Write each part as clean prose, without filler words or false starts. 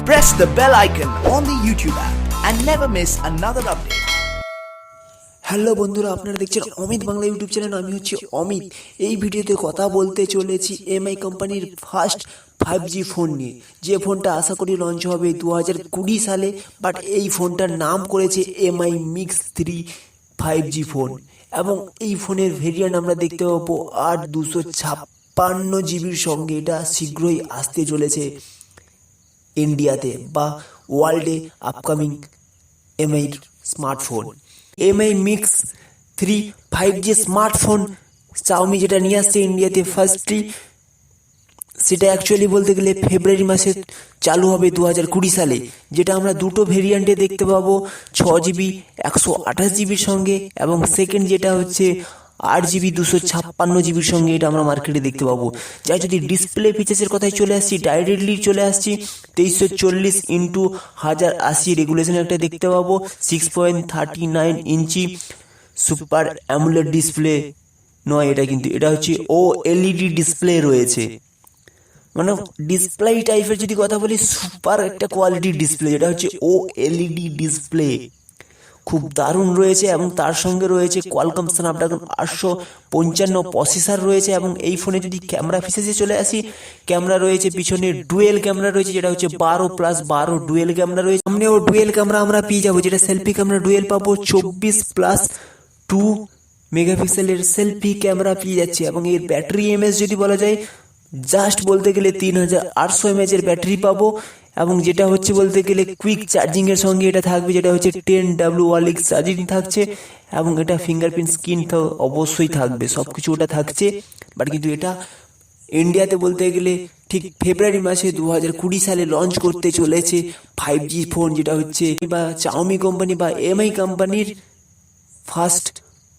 Press the bell icon on the YouTube app and never miss another update. Hello বন্ধুরা, আপনারা দেখছেন Amit Bangla YouTube channel. আমি হচ্ছে অমিত। এই ভিডিওতে কথা বলতে চলেছি এমআই কোম্পানির ফার্স্ট 5G ফোন নিয়ে, যে ফোনটা আশা করি লঞ্চ হবে 2020 সালে। বাট এই ফোনটার নাম করেছে এমআই মিক্স 3 5G ফোন, এবং এই ফোনের ভেরিয়েন্ট আমরা দেখতে পাবো 8/256 সঙ্গে। এটা শীঘ্রই আসতে চলেছে ইন্ডিয়াতে বা ওয়ার্ল্ডে upcoming MI smartphone. MI mix 3 5G smartphone Xiaomi যেটা নিয়ে আসছে ইন্ডিয়াতে ফার্স্টলি, সেটা অ্যাকচুয়ালি বলতে গেলে ফেব্রুয়ারি মাসে চালু হবে 2020 সালে। যেটা আমরা দুটো ভেরিয়েন্টে দেখতে পাবো, 6GB 128GB সঙ্গে, এবং সেকেন্ড যেটা হচ্ছে 8GB 256GB সঙ্গে। এটা আমরা মার্কেটে দেখতে পাবো। যা যদি ডিসপ্লে ফিচার্সের কথায় চলে আসছি, ডাইরেক্টলি চলে আসছি 2340x1080 রেগুলেশন একটা দেখতে পাবো। 6.39 ইঞ্চি সুপার অ্যামোলেড ডিসপ্লে নয় এটা, কিন্তু এটা হচ্ছে OLED ডিসপ্লে রয়েছে। মানে ডিসপ্লে টাইপের যদি কথা বলি, সুপার একটা কোয়ালিটির ডিসপ্লে, যেটা হচ্ছে OLED ডিসপ্লে, খুব দারুণ রয়েছে। এবং তার সঙ্গে রয়েছে কোয়ালকম স্ন্যাপড্রাগন 855 প্রসেসর রয়েছে। এবং এই ফোনে যদি ক্যামেরা ফিচার্সে চলে আসি, ক্যামেরা রয়েছে পিছনে ডুয়েল ক্যামেরা রয়েছে, যেটা হচ্ছে 12+12 ডুয়েল ক্যামেরা রয়েছে। সামনেও ডুয়েল ক্যামেরা আমরা পেয়ে যাবো, যেটা সেলফি ক্যামেরা ডুয়েল পাবো। 24+2 মেগাপিক্সেলের সেলফি ক্যামেরা পেয়ে যাচ্ছে। এবং এর ব্যাটারি এমএস যদি বলা যায়, জাস্ট বলতে গেলে 3800 mAh এর ব্যাটারি পাবো। এবং যেটা হচ্ছে বলতে গেলে কুইক চার্জিং এর সঙ্গে এটা থাকবে, যেটা হচ্ছে 10W ওয়ার্লিক চার্জিং থাকছে। এবং এটা ফিঙ্গারপ্রিন্ট স্ক্রিন তো অবশ্যই থাকবে, সবকিছু ওটা থাকছে। বাট কিন্তু এটা ইন্ডিয়াতে বলতে গেলে ঠিক ফেব্রুয়ারি মাসে 2020 সালে লঞ্চ করতে চলেছে 5G ফোন, যেটা হচ্ছে বা চাওমি কোম্পানি বা এমআই কোম্পানির ফার্স্ট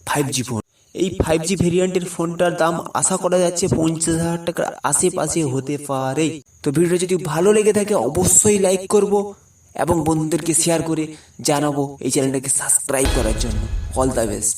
5G ফোন। এই 5G ভেরিয়েন্টের ফোনটার দাম আশা করা যাচ্ছে 50,000 টাকার আশেপাশে হতে পারে। তো ভিডিওটা যদি ভালো লেগে থাকে অবশ্যই লাইক করব এবং বন্ধুদেরকে শেয়ার করে জানাবো এই চ্যানেলটাকে সাবস্ক্রাইব করার জন্য। All the best.